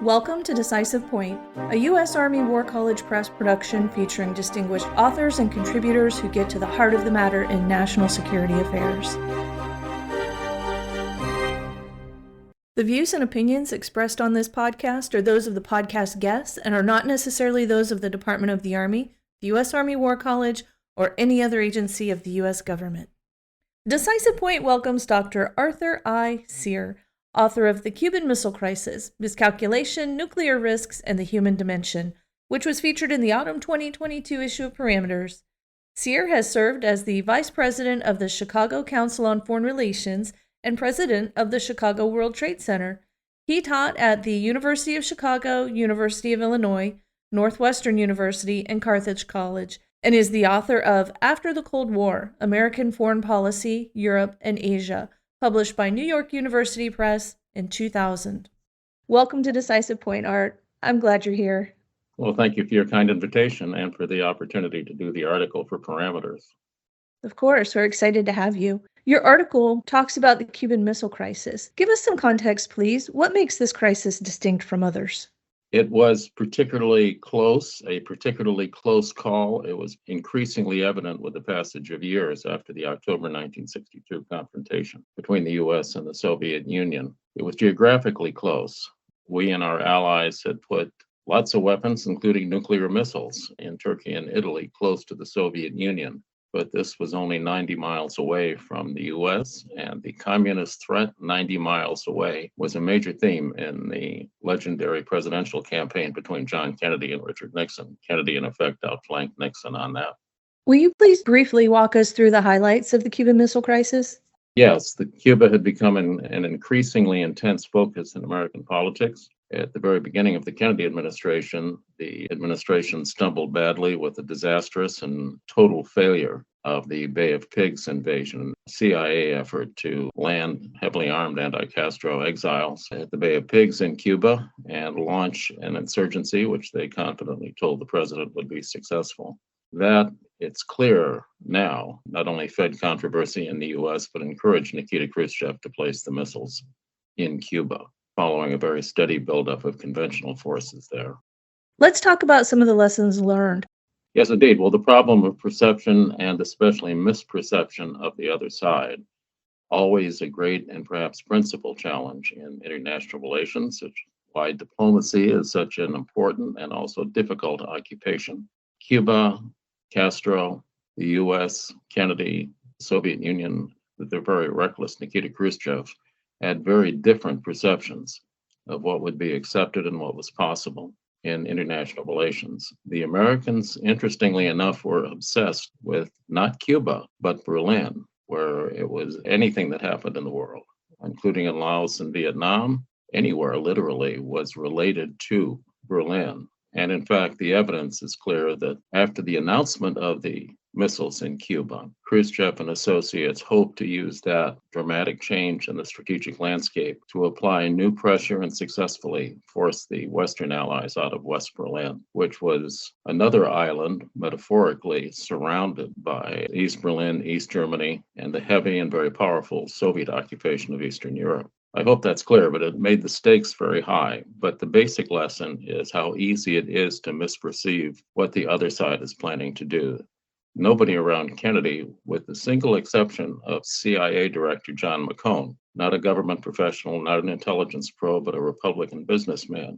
Welcome to Decisive Point, a U.S. Army War College Press production featuring distinguished authors and contributors who get to the heart of the matter in national security affairs. The views and opinions expressed on this podcast are those of the podcast guests and are not necessarily those of the Department of the Army, the U.S. Army War College, or any other agency of the U.S. government. Decisive Point welcomes Dr. Arthur I. Sear, author of The Cuban Missile Crisis, Miscalculation, Nuclear Risks, and the Human Dimension, which was featured in the autumn 2022 issue of Parameters. Sear has served as the Vice President of the Chicago Council on Foreign Relations and President of the Chicago World Trade Center. He taught at the University of Chicago, University of Illinois, Northwestern University, and Carthage College, and is the author of After the Cold War, American Foreign Policy, Europe, and Asia, published by New York University Press in 2000. Welcome to Decisive Point, Art. I'm glad you're here. Well, thank you for your kind invitation and for the opportunity to do the article for Parameters. Of course, we're excited to have you. Your article talks about the Cuban Missile Crisis. Give us some context, please. What makes this crisis distinct from others? It was particularly close, a particularly close call. It was increasingly evident with the passage of years after the October 1962 confrontation between the U.S. and the Soviet Union. It was geographically close. We and our allies had put lots of weapons, including nuclear missiles, in Turkey and Italy, close to the Soviet Union. But this was only 90 miles away from the U.S., and the communist threat 90 miles away was a major theme in the legendary presidential campaign between John Kennedy and Richard Nixon. Kennedy, in effect, outflanked Nixon on that. Will you please briefly walk us through the highlights of the Cuban Missile Crisis? Yes, Cuba had become an increasingly intense focus in American politics. At the very beginning of the Kennedy administration, the administration stumbled badly with the disastrous and total failure of the Bay of Pigs invasion, a CIA effort to land heavily armed anti-Castro exiles at the Bay of Pigs in Cuba and launch an insurgency, which they confidently told the president would be successful. That, it's clear now, not only fed controversy in the U.S., but encouraged Nikita Khrushchev to place the missiles in Cuba, following a very steady buildup of conventional forces there. Let's talk about some of the lessons learned. Yes, indeed. Well, the problem of perception and especially misperception of the other side, always a great and perhaps principal challenge in international relations, which is why diplomacy is such an important and also difficult occupation. Cuba, Castro, the U.S., Kennedy, Soviet Union, the very reckless Nikita Khrushchev, had very different perceptions of what would be accepted and what was possible in international relations. The Americans, interestingly enough, were obsessed with not Cuba, but Berlin, where it was anything that happened in the world, including in Laos and Vietnam, anywhere literally was related to Berlin. And in fact, the evidence is clear that after the announcement of the missiles in Cuba, Khrushchev and associates hoped to use that dramatic change in the strategic landscape to apply new pressure and successfully force the Western allies out of West Berlin, which was another island metaphorically surrounded by East Berlin, East Germany, and the heavy and very powerful Soviet occupation of Eastern Europe. I hope that's clear, but it made the stakes very high. But the basic lesson is how easy it is to misperceive what the other side is planning to do. Nobody around Kennedy, with the single exception of CIA Director John McCone, not a government professional, not an intelligence pro, but a Republican businessman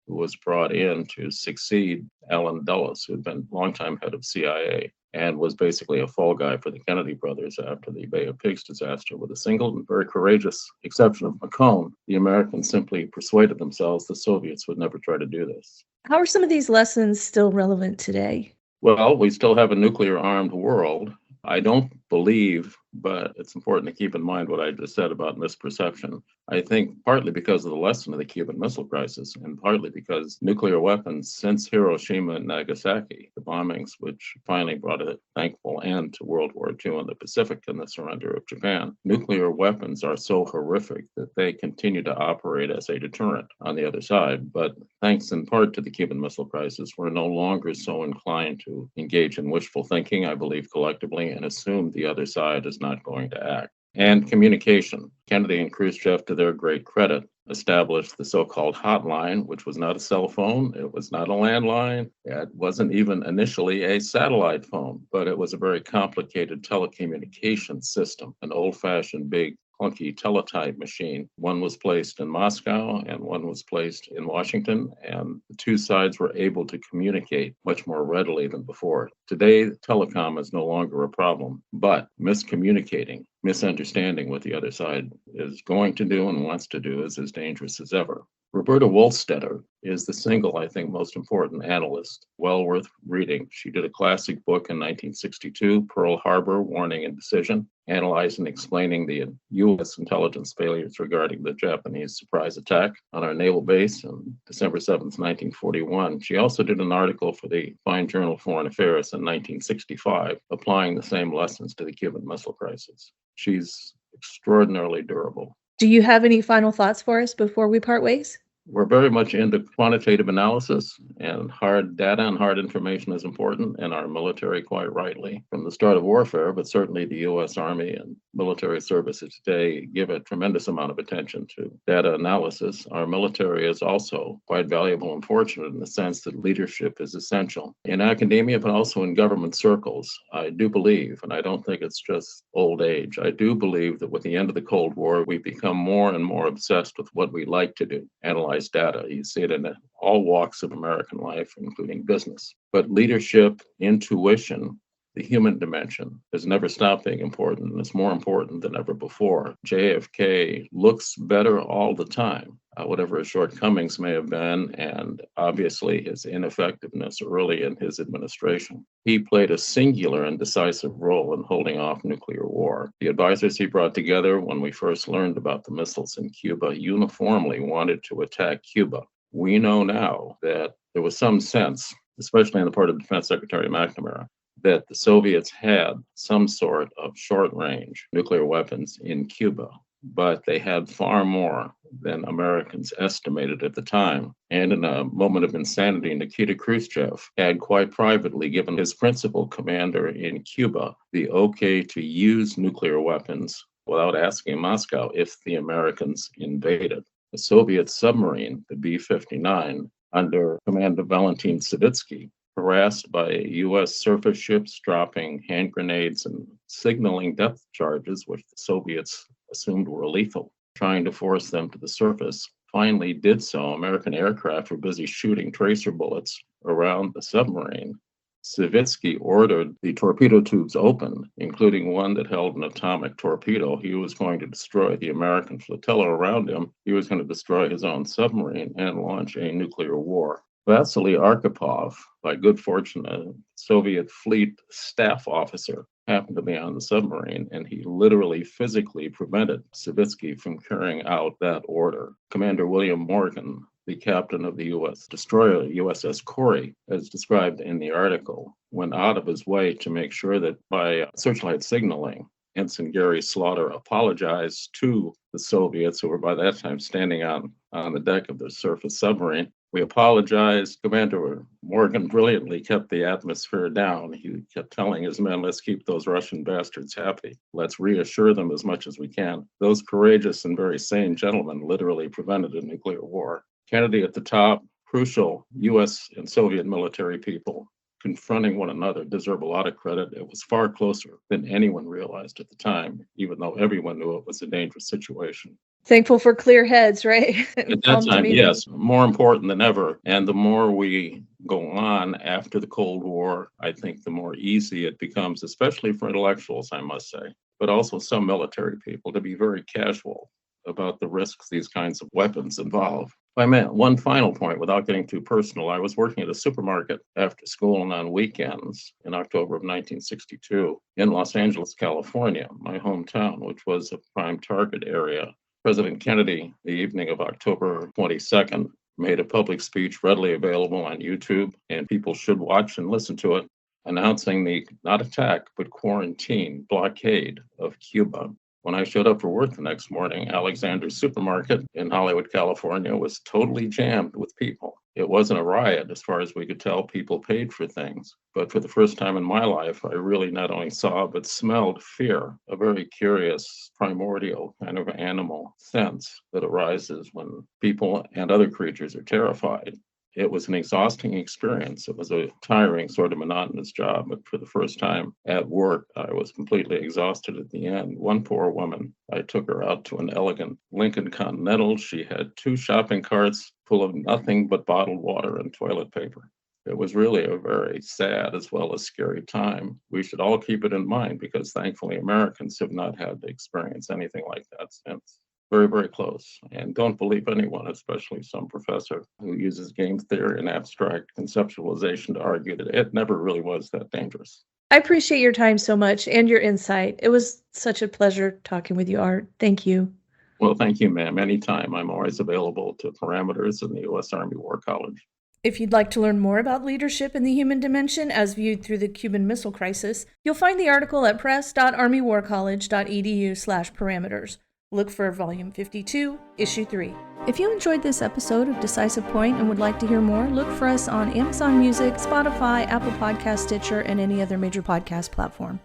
who was brought in to succeed Allen Dulles, who had been longtime head of CIA and was basically a fall guy for the Kennedy brothers after the Bay of Pigs disaster. With a single and very courageous exception of McCone, the Americans simply persuaded themselves the Soviets would never try to do this. How are some of these lessons still relevant today? Well, we still have a nuclear-armed world. I don't believe, but it's important to keep in mind what I just said about misperception. I think partly because of the lesson of the Cuban Missile Crisis, and partly because nuclear weapons since Hiroshima and Nagasaki, the bombings which finally brought a thankful end to World War II in the Pacific and the surrender of Japan, nuclear weapons are so horrific that they continue to operate as a deterrent on the other side. But thanks in part to the Cuban Missile Crisis, we're no longer so inclined to engage in wishful thinking, I believe collectively, and assume the other side is not going to act. And communication. Kennedy and Khrushchev, to their great credit, established the so-called hotline, which was not a cell phone. It was not a landline. It wasn't even initially a satellite phone, but it was a very complicated telecommunication system, an old-fashioned big clunky teletype machine. One was placed in Moscow and one was placed in Washington, and the two sides were able to communicate much more readily than before. Today, telecom is no longer a problem, but miscommunicating, misunderstanding what the other side is going to do and wants to do is as dangerous as ever. Roberta Wohlstetter is the single, I think, most important analyst, well worth reading. She did a classic book in 1962, Pearl Harbor, Warning and Decision, analyzing and explaining the U.S. intelligence failures regarding the Japanese surprise attack on our naval base on December 7th, 1941. She also did an article for the fine journal Foreign Affairs in 1965, applying the same lessons to the Cuban Missile Crisis. She's extraordinarily durable. Do you have any final thoughts for us before we part ways? We're very much into quantitative analysis, and hard data and hard information is important in our military, quite rightly, from the start of warfare, but certainly the U.S. Army and military services today give a tremendous amount of attention to data analysis. Our military is also quite valuable and fortunate in the sense that leadership is essential. In academia, but also in government circles, I do believe, and I don't think it's just old age, I do believe that with the end of the Cold War, we become more and more obsessed with what we like to do, analyze data. You see it in all walks of American life, including business. But leadership, intuition, the human dimension has never stopped being important, and it's more important than ever before. JFK looks better all the time, whatever his shortcomings may have been, and obviously his ineffectiveness early in his administration. He played a singular and decisive role in holding off nuclear war. The advisors he brought together when we first learned about the missiles in Cuba uniformly wanted to attack Cuba. We know now that there was some sense, especially on the part of Defense Secretary McNamara, that the Soviets had some sort of short-range nuclear weapons in Cuba, but they had far more than Americans estimated at the time. And in a moment of insanity, Nikita Khrushchev had quite privately given his principal commander in Cuba the okay to use nuclear weapons without asking Moscow if the Americans invaded. The Soviet submarine, the B-59, under command of Valentin Savitsky, harassed by U.S. surface ships dropping hand grenades and signaling depth charges, which the Soviets assumed were lethal, trying to force them to the surface, finally did so. American aircraft were busy shooting tracer bullets around the submarine. Savitsky ordered the torpedo tubes open, including one that held an atomic torpedo. He was going to destroy the American flotilla around him. He was going to destroy his own submarine and launch a nuclear war. Vasily Arkhipov, by good fortune, a Soviet fleet staff officer, happened to be on the submarine, and he literally physically prevented Savitsky from carrying out that order. Commander William Morgan, the captain of the U.S. destroyer USS Corey, as described in the article, went out of his way to make sure that by searchlight signaling, Ensign Gary Slaughter apologized to the Soviets, who were by that time standing on the deck of the surface submarine. We apologized. Commander Morgan brilliantly kept the atmosphere down. He kept telling his men, let's keep those Russian bastards happy. Let's reassure them as much as we can. Those courageous and very sane gentlemen literally prevented a nuclear war. Kennedy at the top, crucial U.S. and Soviet military people confronting one another deserve a lot of credit. It was far closer than anyone realized at the time, even though everyone knew it was a dangerous situation. Thankful for clear heads, right? At that time, yes, more important than ever. And the more we go on after the Cold War, I think the more easy it becomes, especially for intellectuals, I must say, but also some military people, to be very casual about the risks these kinds of weapons involve. If I may, one final point without getting too personal, I was working at a supermarket after school and on weekends in October of 1962 in Los Angeles, California, my hometown, which was a prime target area. President Kennedy, the evening of October 22nd, made a public speech readily available on YouTube, and people should watch and listen to it, announcing the not attack, but quarantine blockade of Cuba. When I showed up for work the next morning, Alexander's supermarket in Hollywood, California was totally jammed with people. It wasn't a riot. As far as we could tell, people paid for things. But for the first time in my life, I really not only saw, but smelled fear, a very curious, primordial kind of animal sense that arises when people and other creatures are terrified. It was an exhausting experience. It was a tiring, sort of monotonous job. But for the first time at work, I was completely exhausted at the end. One poor woman, I took her out to an elegant Lincoln Continental. She had 2 shopping carts full of nothing but bottled water and toilet paper. It was really a very sad as well as scary time. We should all keep it in mind because thankfully Americans have not had to experience anything like that since. Very, very close. And don't believe anyone, especially some professor who uses game theory and abstract conceptualization to argue that it never really was that dangerous. I appreciate your time so much and your insight. It was such a pleasure talking with you, Art. Thank you. Well, thank you, ma'am. Anytime. I'm always available to parameters in the U.S. Army War College. If you'd like to learn more about leadership in the human dimension as viewed through the Cuban Missile Crisis, you'll find the article at press.armywarcollege.edu/parameters. Look for Volume 52, Issue 3. If you enjoyed this episode of Decisive Point and would like to hear more, look for us on Amazon Music, Spotify, Apple Podcast, Stitcher, and any other major podcast platform.